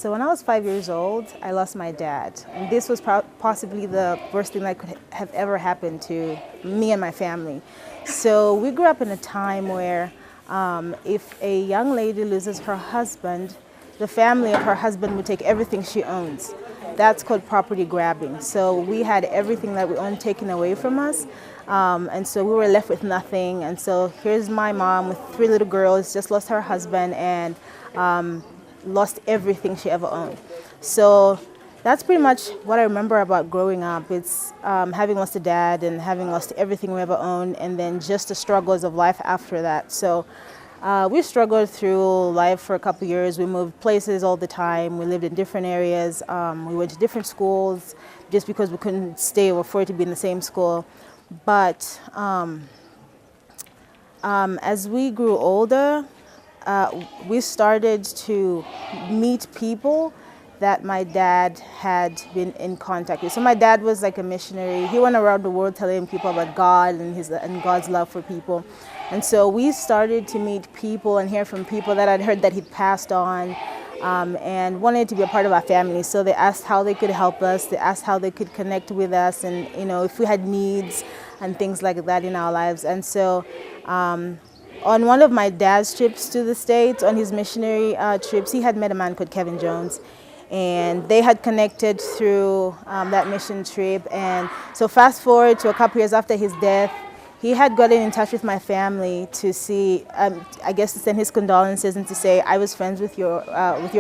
So when I was 5 years old, I lost my dad. And this was possibly the worst thing that could have ever happened to me and my family. So we grew up in a time where if a young lady loses her husband, the family of her husband would take everything she owns. That's called property grabbing. So we had everything that we owned taken away from us. And so we were left with nothing. And so here's my mom with 3 little girls, just lost her husband and lost everything she ever owned. So that's pretty much what I remember about growing up. It's having lost a dad and having lost everything we ever owned, and then just the struggles of life after that. So we struggled through life for a couple years. We moved places all the time. We lived in different areas. We went to different schools just because we couldn't stay or afford to be in the same school. But as we grew older, we started to meet people that my dad had been in contact with. So my dad was like a missionary. He went around the world telling people about God and God's love for people. And so we started to meet people and hear from people that I'd heard that he'd passed on and wanted to be a part of our family. So they asked how they could help us. They asked how they could connect with us and, if we had needs and things like that in our lives. And so on one of my dad's trips to the States, on his missionary trips, he had met a man called Kevin Jones. And they had connected through that mission trip. And so fast forward to a couple years after his death, he had gotten in touch with my family to see, I guess to send his condolences and to say, I was friends with your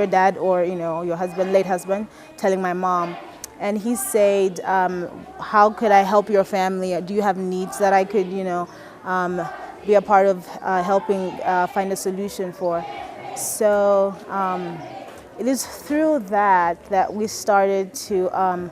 dad or, your husband, late husband, telling my mom. And he said, how could I help your family? Do you have needs that I could, be a part of helping find a solution for? So it is through that we started to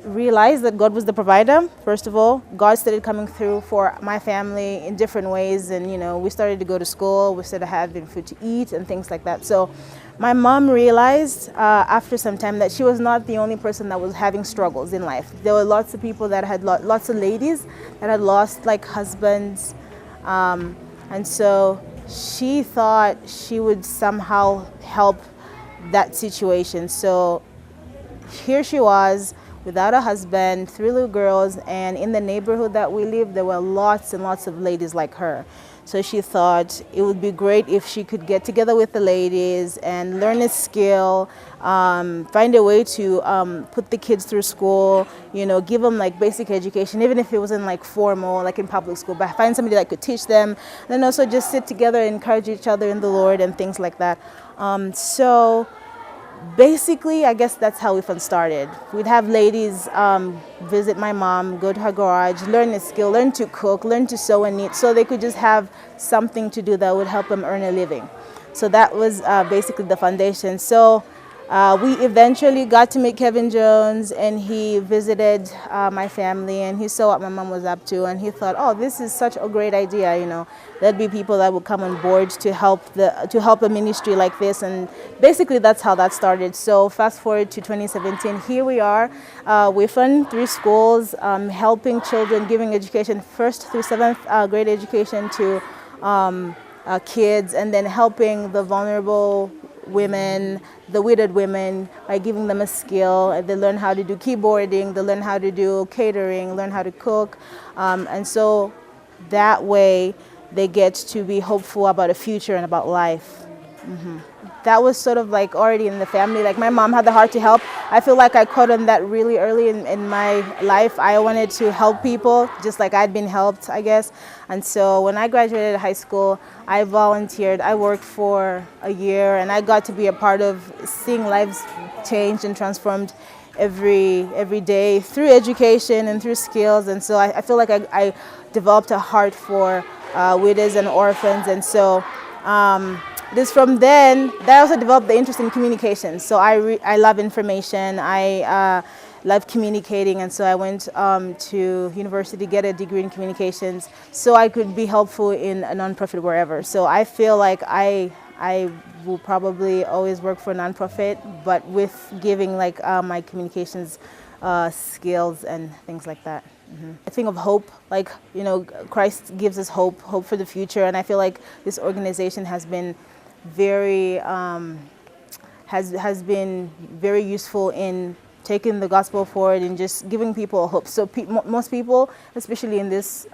realize that God was the provider. First of all, God started coming through for my family in different ways, and we started to go to school. We started having food to eat and things like that. So my mom realized after some time that she was not the only person that was having struggles in life. There were lots of people that had lots of ladies that had lost like husbands, and so she thought she would somehow help that situation. So here she was without a husband, 3 little girls, and in the neighborhood that we lived, there were lots and lots of ladies like her. So she thought it would be great if she could get together with the ladies and learn a skill, find a way to put the kids through school, give them like basic education, even if it wasn't like formal, like in public school, but find somebody that could teach them, and then also just sit together and encourage each other in the Lord and things like that. So basically, I guess that's how Wiphan started. We'd have ladies visit my mom, go to her garage, learn a skill, learn to cook, learn to sew and knit, so they could just have something to do that would help them earn a living. So that was basically the foundation. So we eventually got to meet Kevin Jones, and he visited my family, and he saw what my mom was up to, and he thought, oh, this is such a great idea. There'd be people that would come on board to help a ministry like this, and basically that's how that started. So fast forward to 2017, here we are, Wiphan, 3 schools, helping children, giving education, 1st through 7th grade education to kids, and then helping the vulnerable women, the widowed women, by giving them a skill. They learn how to do keyboarding, they learn how to do catering, learn how to cook, and so that way they get to be hopeful about a future and about life. That was sort of like already in the family. Like my mom had the heart to help. I feel like I caught on that really early in my life. I wanted to help people just like I'd been helped, I guess. And so when I graduated high school, I volunteered. I worked for a year, and I got to be a part of seeing lives changed and transformed every day through education and through skills. And so I feel like I developed a heart for widows and orphans. And so it is from then that I also developed the interest in communication. So I love information. I love communicating, and so I went to university to get a degree in communications so I could be helpful in a nonprofit wherever. So I feel like I will probably always work for a nonprofit, but with giving like my communications skills and things like that. I think of hope, like, Christ gives us hope for the future, and I feel like this organization has been very has been very useful in taking the gospel forward and just giving people hope. So most people, especially in this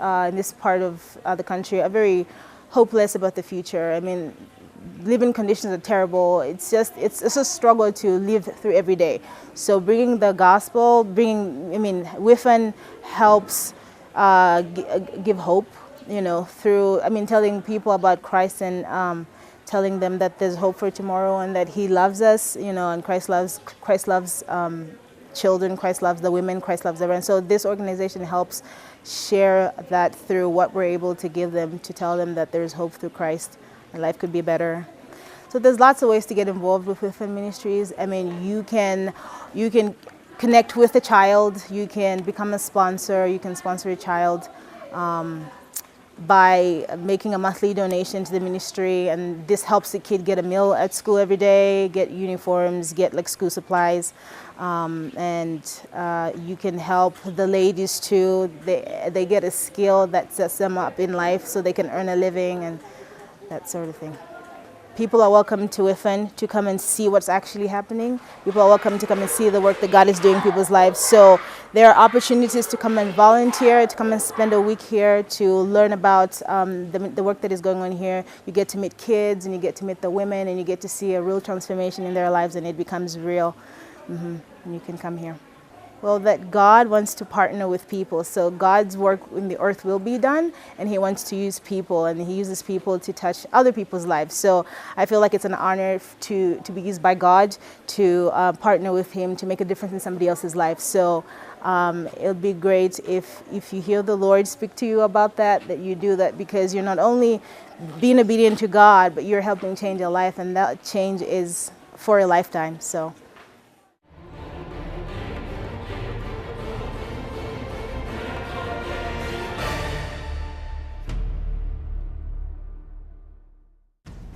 part of the country, are very hopeless about the future. I mean, living conditions are terrible. It's a struggle to live through every day. So bringing the gospel, Wiphan helps give hope, through, telling people about Christ and telling them that there's hope for tomorrow and that He loves us, and Christ loves children, Christ loves the women, Christ loves everyone. So this organization helps share that through what we're able to give them, to tell them that there's hope through Christ and life could be better. So there's lots of ways to get involved with Wiphan Ministries. I mean, you can connect with a child, you can become a sponsor, you can sponsor a child by making a monthly donation to the ministry, and this helps the kid get a meal at school every day, get uniforms, get like school supplies, and you can help the ladies too. They get a skill that sets them up in life so they can earn a living and that sort of thing. People are welcome to Wiphan to come and see what's actually happening. People are welcome to come and see the work that God is doing in people's lives. So there are opportunities to come and volunteer, to come and spend a week here, to learn about the work that is going on here. You get to meet kids and you get to meet the women and you get to see a real transformation in their lives, and it becomes real. And you can come here. Well, that God wants to partner with people. So God's work in the earth will be done, and He wants to use people, and He uses people to touch other people's lives. So I feel like it's an honor to be used by God to partner with Him to make a difference in somebody else's life. So it'll be great if you hear the Lord speak to you about that you do that, because you're not only being obedient to God, but you're helping change a life, and that change is for a lifetime. So.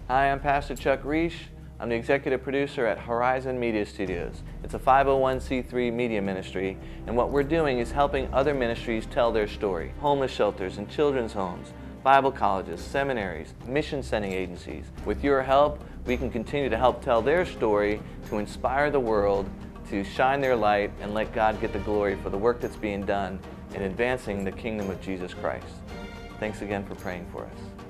Hi, I'm Pastor Chuck Reish. I'm the executive producer at Horizon Media Studios. It's a 501c3 media ministry, and what we're doing is helping other ministries tell their story. Homeless shelters and children's homes, Bible colleges, seminaries, mission sending agencies. With your help, we can continue to help tell their story, to inspire the world, to shine their light, and let God get the glory for the work that's being done in advancing the kingdom of Jesus Christ. Thanks again for praying for us.